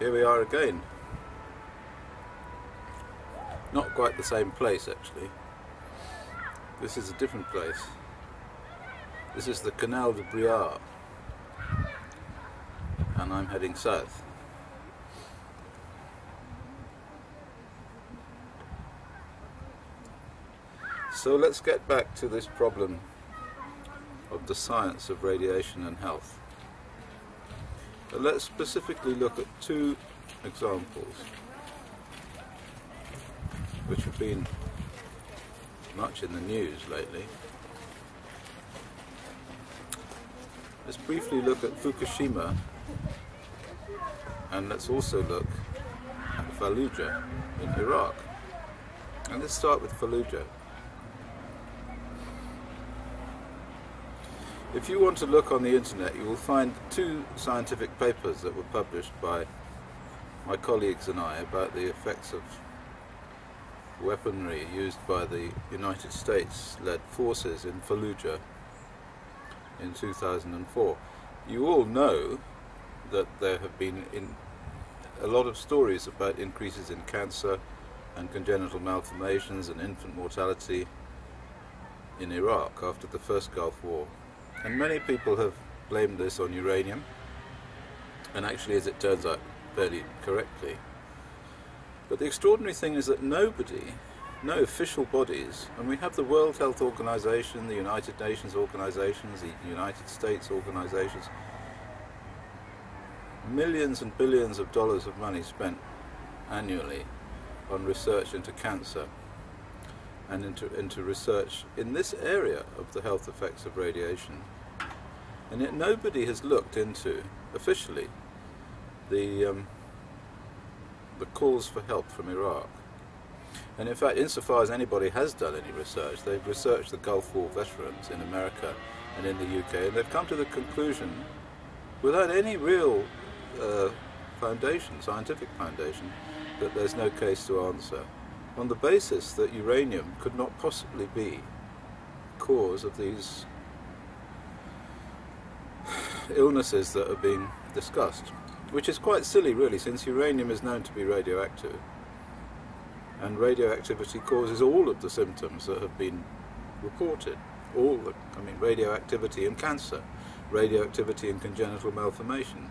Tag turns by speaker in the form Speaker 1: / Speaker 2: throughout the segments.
Speaker 1: here we are again. Not quite the same place actually. This is a different place. This is the Canal de Briare, and I'm heading south. So let's get back to this problem of the science of radiation and health. But let's specifically look at two examples which have been much in the news lately. Let's briefly look at Fukushima, and let's also look at Fallujah in Iraq. And let's start with Fallujah. If you want to look on the internet, you will find two scientific papers that were published by my colleagues and I about the effects of weaponry used by the United States-led forces in Fallujah in 2004. You all know that there have been a lot of stories about increases in cancer and congenital malformations and infant mortality in Iraq after the first Gulf War. And many people have blamed this on uranium, and actually, as it turns out, fairly correctly. But the extraordinary thing is that nobody, no official bodies, and we have the World Health Organization, the United Nations organizations, the United States organizations, millions and billions of dollars of money spent annually on research into cancer and into research in this area of the health effects of radiation. And yet nobody has looked into, officially, the calls for help from Iraq. And in fact, insofar as anybody has done any research, they've researched the Gulf War veterans in America and in the UK, and they've come to the conclusion, without any real foundation, scientific foundation, that there's no case to answer, on the basis that uranium could not possibly be the cause of these illnesses that are being discussed. Which is quite silly really, since uranium is known to be radioactive, and radioactivity causes all of the symptoms that have been reported. Radioactivity in cancer, radioactivity in congenital malformation,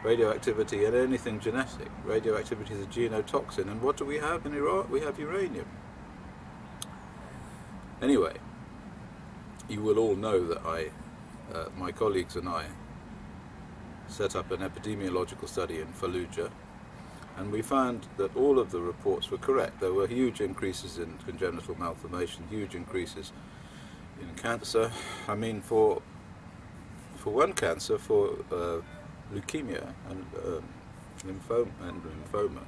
Speaker 1: radioactivity in anything genetic. Radioactivity is a genotoxin, and what do we have in Iraq? We have uranium. Anyway, you will all know that my colleagues and I set up an epidemiological study in Fallujah, and we found that all of the reports were correct. There were huge increases in congenital malformation, huge increases in cancer. I mean, for one cancer, for leukemia and lymphoma,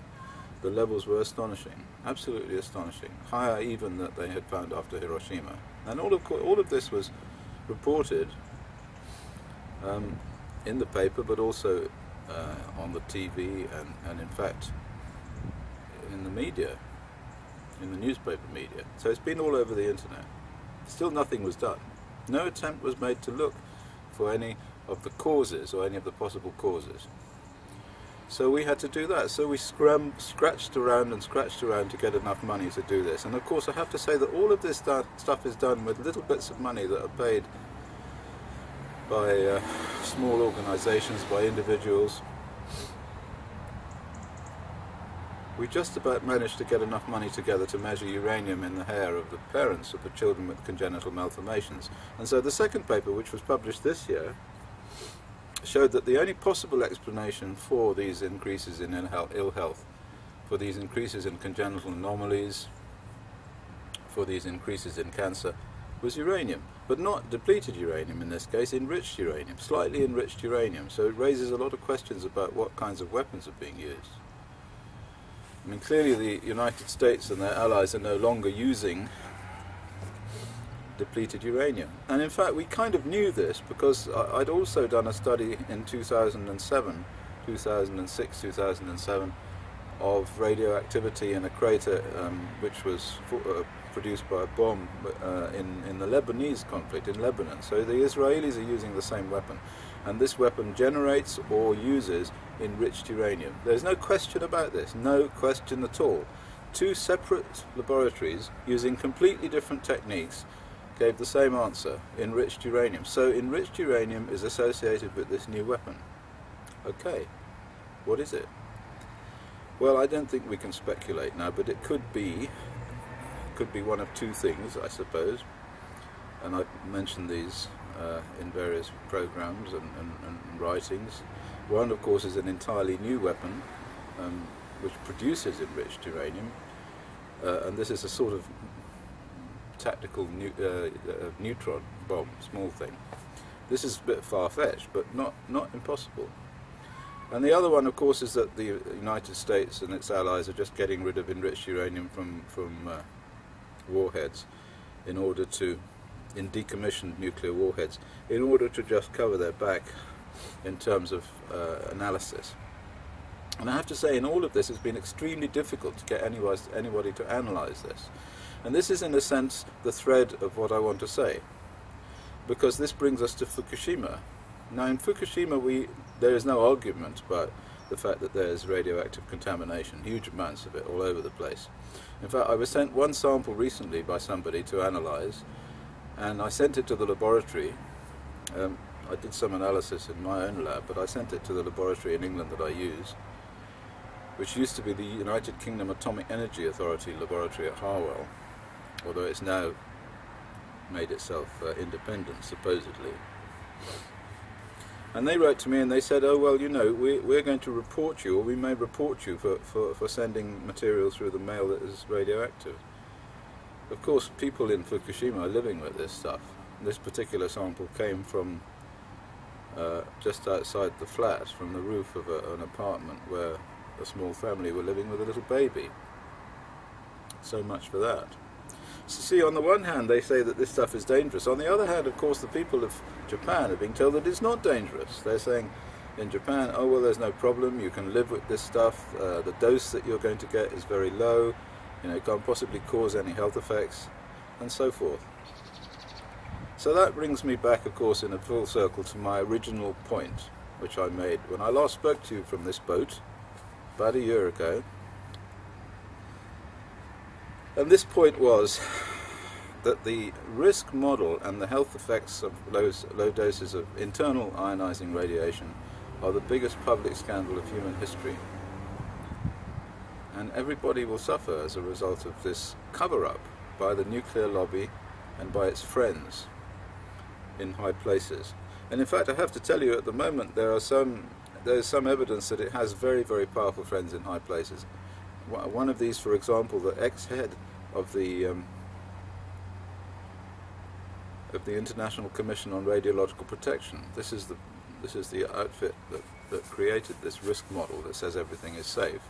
Speaker 1: the levels were astonishing, absolutely astonishing, higher even than they had found after Hiroshima. And all of this was reported in the paper, but also on the TV and in fact in the media, in the newspaper media. So it's been all over the internet. Still nothing was done. No attempt was made to look for any of the causes or any of the possible causes. So we had to do that. So we scratched around to get enough money to do this. And of course I have to say that all of this stuff is done with little bits of money that are paid by small organizations, by individuals. We just about managed to get enough money together to measure uranium in the hair of the parents of the children with congenital malformations. And so the second paper, which was published this year, showed that the only possible explanation for these increases in ill health, for these increases in congenital anomalies, for these increases in cancer, was uranium. But not depleted uranium in this case, enriched uranium, slightly enriched uranium. So it raises a lot of questions about what kinds of weapons are being used. I mean, clearly the United States and their allies are no longer using depleted uranium. And in fact, we kind of knew this because I'd also done a study in 2007, 2006, 2007 of radioactivity in a crater which was produced by a bomb in the Lebanese conflict in Lebanon. So the Israelis are using the same weapon, and this weapon generates or uses enriched uranium. There's no question about this, no question at all. Two separate laboratories using completely different techniques gave the same answer, enriched uranium. So enriched uranium is associated with this new weapon. Okay, what is it? Well, I don't think we can speculate now, but it could be one of two things, I suppose. And I've mentioned these in various programs and writings. One, of course, is an entirely new weapon which produces enriched uranium, and this is a sort of tactical neutron bomb, small thing. This is a bit far-fetched, but not impossible. And the other one, of course, is that the United States and its allies are just getting rid of enriched uranium from warheads in decommissioned nuclear warheads, in order to just cover their back in terms of analysis. And I have to say, in all of this, it's been extremely difficult to get anybody to analyze this. And this is, in a sense, the thread of what I want to say, because this brings us to Fukushima. Now, in Fukushima, there is no argument about the fact that there's radioactive contamination, huge amounts of it all over the place. In fact, I was sent one sample recently by somebody to analyze, and I sent it to the laboratory. I did some analysis in my own lab, but I sent it to the laboratory in England that I use, which used to be the United Kingdom Atomic Energy Authority laboratory at Harwell, although it's now made itself independent, supposedly. And they wrote to me and they said, oh, well, you know, we're going to report you, or we may report you for sending material through the mail that is radioactive. Of course, people in Fukushima are living with this stuff. This particular sample came from just outside the flat, from the roof of an apartment where a small family were living with a little baby. So much for that. So see, on the one hand they say that this stuff is dangerous. On the other hand, of course, the people of Japan are being told that it's not dangerous. They're saying in Japan, oh well, there's no problem, you can live with this stuff, the dose that you're going to get is very low, you know, it can't possibly cause any health effects, and so forth. So that brings me back, of course, in a full circle to my original point, which I made when I last spoke to you from this boat about a year ago. And this point was that the risk model and the health effects of low doses of internal ionizing radiation are the biggest public scandal of human history. And everybody will suffer as a result of this cover-up by the nuclear lobby and by its friends in high places. And in fact, I have to tell you, at the moment there is some evidence that it has very, very powerful friends in high places. One of these, for example, the ex-head of the International Commission on Radiological Protection. This is the outfit that created this risk model that says everything is safe.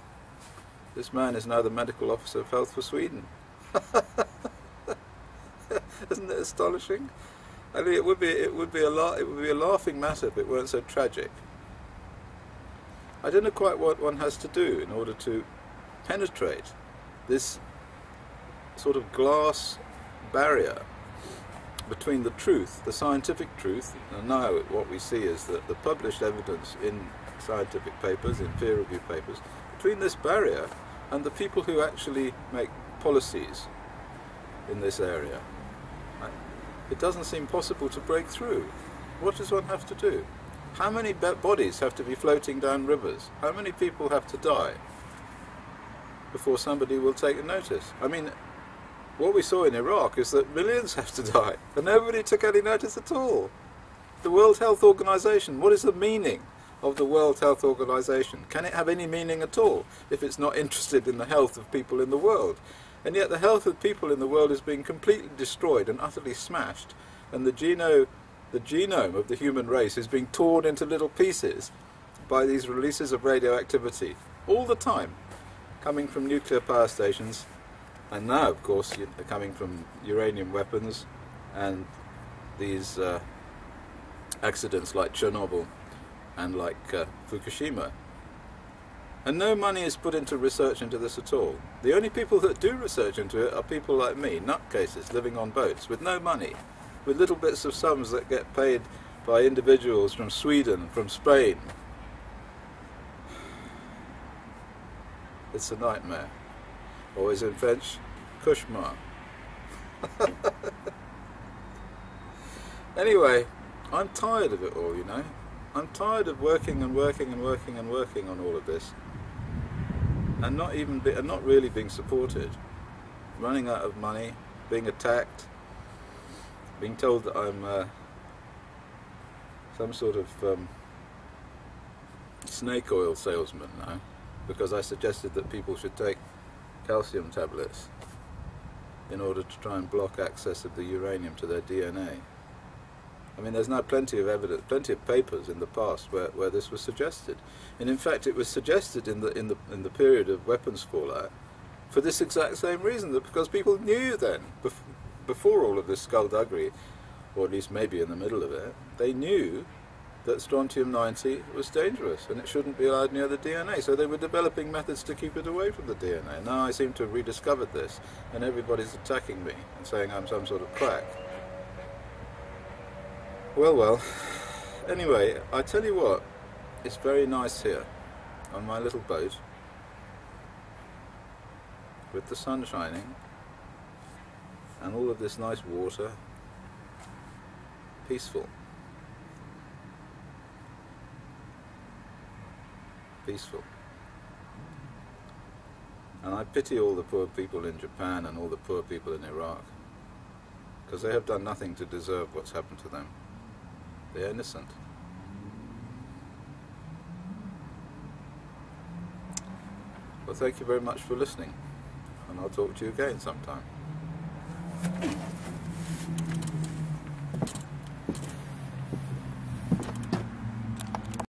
Speaker 1: This man is now the medical officer of health for Sweden. Isn't it astonishing? I mean, it would be a laughing matter if it weren't so tragic. I don't know quite what one has to do in order to penetrate this sort of glass barrier between the truth, the scientific truth, and now what we see is that the published evidence in scientific papers, in peer-reviewed papers, between this barrier and the people who actually make policies in this area. It doesn't seem possible to break through. What does one have to do? How many bodies have to be floating down rivers? How many people have to die before somebody will take a notice? I mean, what we saw in Iraq is that millions have to die, and nobody took any notice at all. The World Health Organization, what is the meaning of the World Health Organization? Can it have any meaning at all if it's not interested in the health of people in the world? And yet the health of people in the world is being completely destroyed and utterly smashed, and the genome of the human race is being torn into little pieces by these releases of radioactivity all the time, coming from nuclear power stations, and now, of course, coming from uranium weapons and these accidents like Chernobyl and like Fukushima. And no money is put into research into this at all. The only people that do research into it are people like me, nutcases living on boats with no money, with little bits of sums that get paid by individuals from Sweden, from Spain, It's a nightmare. Or as in French, cauchemar. Anyway, I'm tired of it all, you know. I'm tired of working and working and working and working on all of this, and not really being supported, running out of money, being attacked, being told that I'm some sort of snake oil salesman now, because I suggested that people should take calcium tablets in order to try and block access of the uranium to their DNA. I mean, there's now plenty of evidence, plenty of papers in the past where this was suggested, and in fact, it was suggested in the period of weapons fallout for this exact same reason, that because people knew then, before all of this skullduggery, or at least maybe in the middle of it, they knew that strontium-90 was dangerous and it shouldn't be allowed near the DNA, so they were developing methods to keep it away from the DNA. Now I seem to have rediscovered this, and everybody's attacking me and saying I'm some sort of quack. Well, anyway, I tell you what, it's very nice here on my little boat with the sun shining and all of this nice water. Peaceful. Peaceful. And I pity all the poor people in Japan and all the poor people in Iraq, because they have done nothing to deserve what's happened to them. They're innocent. Well, thank you very much for listening, and I'll talk to you again sometime.